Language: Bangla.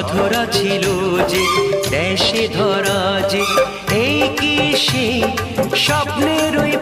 অধরা ছিল যে দেশে ধরা যে, এই কি সে স্বপ্নের ওই